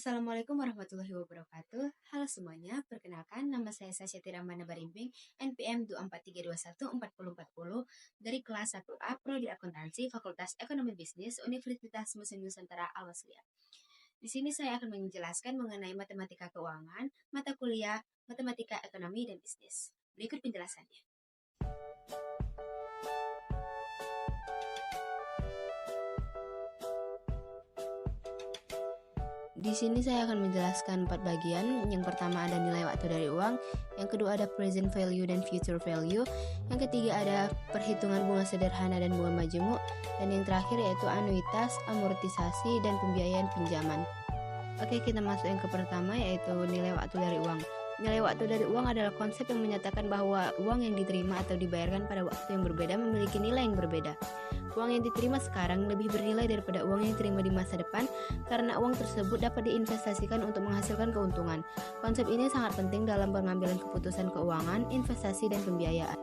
Assalamualaikum warahmatullahi wabarakatuh. Halo semuanya, perkenalkan nama saya Sasha Tiramana Barimbing, NPM 243214040 dari kelas 1A Prodi Akuntansi Fakultas Ekonomi Bisnis Universitas Muslim Nusantara Al-Wasliyah. Di sini saya akan menjelaskan mengenai matematika keuangan, mata kuliah matematika ekonomi dan bisnis. Berikut penjelasannya. Di sini saya akan menjelaskan 4 bagian. Yang pertama ada nilai waktu dari uang, yang kedua ada present value dan future value, yang ketiga ada perhitungan bunga sederhana dan bunga majemuk, dan yang terakhir yaitu anuitas, amortisasi, dan pembiayaan pinjaman. Oke, kita masuk yang ke pertama yaitu nilai waktu dari uang. Nilai waktu dari uang adalah konsep yang menyatakan bahwa uang yang diterima atau dibayarkan pada waktu yang berbeda memiliki nilai yang berbeda. Uang yang diterima sekarang lebih bernilai daripada uang yang diterima di masa depan karena uang tersebut dapat diinvestasikan untuk menghasilkan keuntungan. Konsep ini sangat penting dalam pengambilan keputusan keuangan, investasi, dan pembiayaan.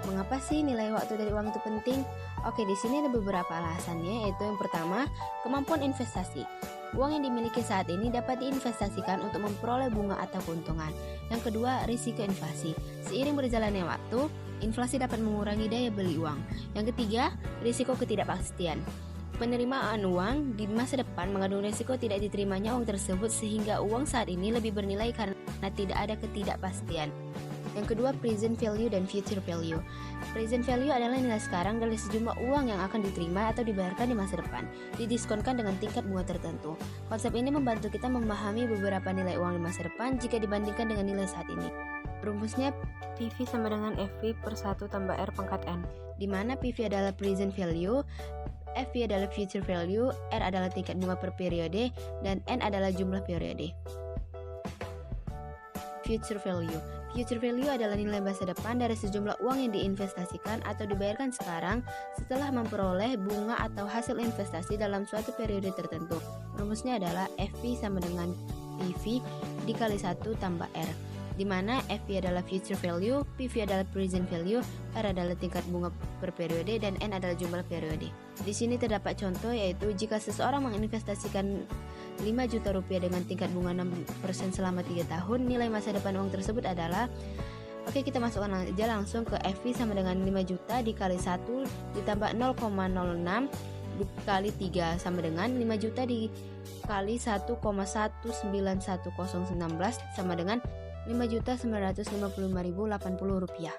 Mengapa sih nilai waktu dari uang itu penting? Oke, di sini ada beberapa alasannya, yaitu yang pertama, kemampuan investasi. Uang yang dimiliki saat ini dapat diinvestasikan untuk memperoleh bunga atau keuntungan. Yang kedua, risiko inflasi. Seiring berjalannya waktu, inflasi dapat mengurangi daya beli uang. Yang ketiga, risiko ketidakpastian. Penerimaan uang di masa depan mengandung risiko tidak diterimanya uang tersebut sehingga uang saat ini lebih bernilai karena tidak ada ketidakpastian. Yang kedua, present value dan future value. Present value adalah nilai sekarang dari sejumlah uang yang akan diterima atau dibayarkan di masa depan, didiskonkan dengan tingkat bunga tertentu. Konsep ini membantu kita memahami beberapa nilai uang di masa depan jika dibandingkan dengan nilai saat ini. Rumusnya PV sama dengan FV per 1 tambah R pangkat N, di mana PV adalah present value, FV adalah future value, R adalah tingkat bunga per periode, dan N adalah jumlah periode. Future value. Future value adalah nilai masa depan dari sejumlah uang yang diinvestasikan atau dibayarkan sekarang setelah memperoleh bunga atau hasil investasi dalam suatu periode tertentu. Rumusnya adalah FV sama dengan PV dikali 1 tambah R, di mana FV adalah future value, PV adalah present value, R adalah tingkat bunga per periode, dan N adalah jumlah periode. Di sini terdapat contoh, yaitu jika seseorang menginvestasikan 5 juta rupiah dengan tingkat bunga 6% selama 3 tahun, nilai masa depan uang tersebut adalah, oke, kita masukkan aja langsung ke FV sama dengan 5 juta dikali 1 ditambah 0,06 dikali 3 sama dengan 5 juta dikali 1,1911016 sama dengan 5.955.080 rupiah.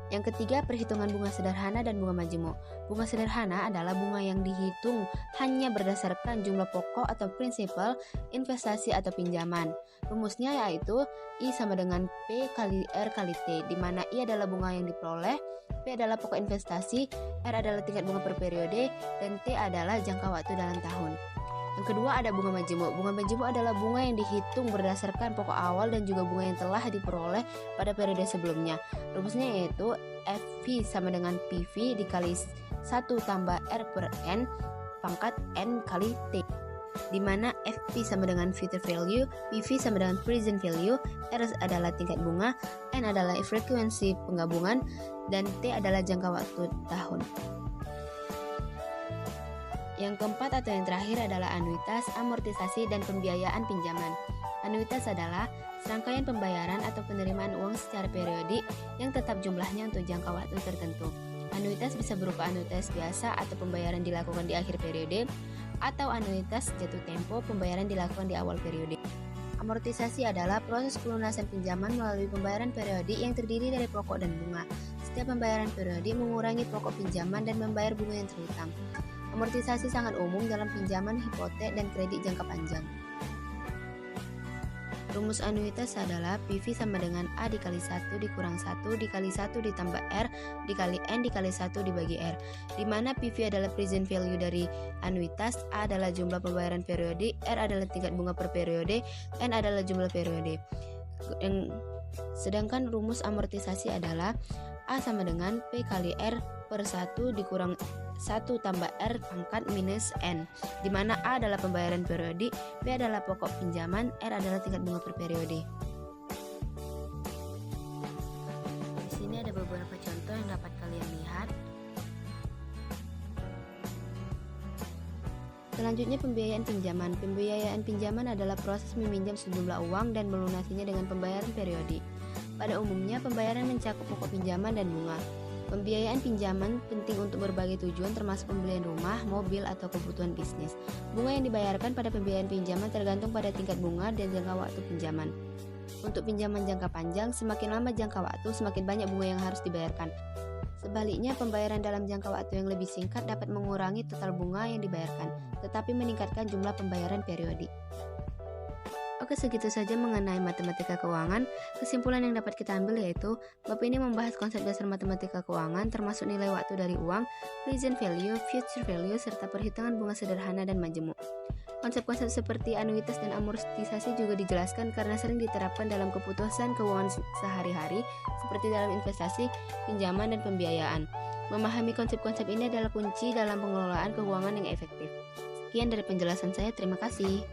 Yang ketiga, perhitungan bunga sederhana dan bunga majemuk. Bunga sederhana adalah bunga yang dihitung hanya berdasarkan jumlah pokok atau prinsipal investasi atau pinjaman. Rumusnya yaitu I sama dengan P kali R kali T, di mana I adalah bunga yang diperoleh, P adalah pokok investasi, R adalah tingkat bunga per periode, dan T adalah jangka waktu dalam tahun. Yang kedua ada bunga majemuk. Bunga majemuk adalah bunga yang dihitung berdasarkan pokok awal dan juga bunga yang telah diperoleh pada periode sebelumnya. Rumusnya yaitu FV sama dengan PV dikali 1 tambah R per N pangkat N kali T, di mana FV sama dengan future value, PV sama dengan present value, R adalah tingkat bunga, N adalah frekuensi penggabungan, dan T adalah jangka waktu tahun. Yang keempat atau yang terakhir adalah anuitas, amortisasi, dan pembiayaan pinjaman. Anuitas adalah serangkaian pembayaran atau penerimaan uang secara periodik yang tetap jumlahnya untuk jangka waktu tertentu. Anuitas bisa berupa anuitas biasa atau pembayaran dilakukan di akhir periode, atau anuitas jatuh tempo, pembayaran dilakukan di awal periode. Amortisasi adalah proses pelunasan pinjaman melalui pembayaran periodik yang terdiri dari pokok dan bunga. Setiap pembayaran periodik mengurangi pokok pinjaman dan membayar bunga yang terhutang. Amortisasi sangat umum dalam pinjaman, hipotek, dan kredit jangka panjang. Rumus anuitas adalah PV sama dengan A dikali 1 dikurang 1 dikali 1 ditambah R dikali N dikali 1 dibagi R, di mana PV adalah present value dari anuitas, A adalah jumlah pembayaran periodik, R adalah tingkat bunga per periode, N adalah jumlah periode. Sedangkan rumus amortisasi adalah A sama dengan P kali R per 1 dikurang 1 tambah R pangkat minus N, di mana A adalah pembayaran periodik, P adalah pokok pinjaman, R adalah tingkat bunga per periode. Di sini ada beberapa contoh yang dapat kalian lihat. Selanjutnya pembiayaan pinjaman. Pembiayaan pinjaman adalah proses meminjam sejumlah uang dan melunasinya dengan pembayaran periodik. Pada umumnya pembayaran mencakup pokok pinjaman dan bunga. Pembiayaan pinjaman penting untuk berbagai tujuan termasuk pembelian rumah, mobil, atau kebutuhan bisnis. Bunga yang dibayarkan pada pembiayaan pinjaman tergantung pada tingkat bunga dan jangka waktu pinjaman. Untuk pinjaman jangka panjang, semakin lama jangka waktu, semakin banyak bunga yang harus dibayarkan. Sebaliknya, pembayaran dalam jangka waktu yang lebih singkat dapat mengurangi total bunga yang dibayarkan, tetapi meningkatkan jumlah pembayaran periodik. Oke, segitu saja mengenai matematika keuangan. Kesimpulan yang dapat kita ambil yaitu, bab ini membahas konsep dasar matematika keuangan termasuk nilai waktu dari uang, present value, future value, serta perhitungan bunga sederhana dan majemuk. Konsep-konsep seperti anuitas dan amortisasi juga dijelaskan karena sering diterapkan dalam keputusan keuangan sehari-hari seperti dalam investasi, pinjaman, dan pembiayaan. Memahami konsep-konsep ini adalah kunci dalam pengelolaan keuangan yang efektif. Sekian dari penjelasan saya, terima kasih.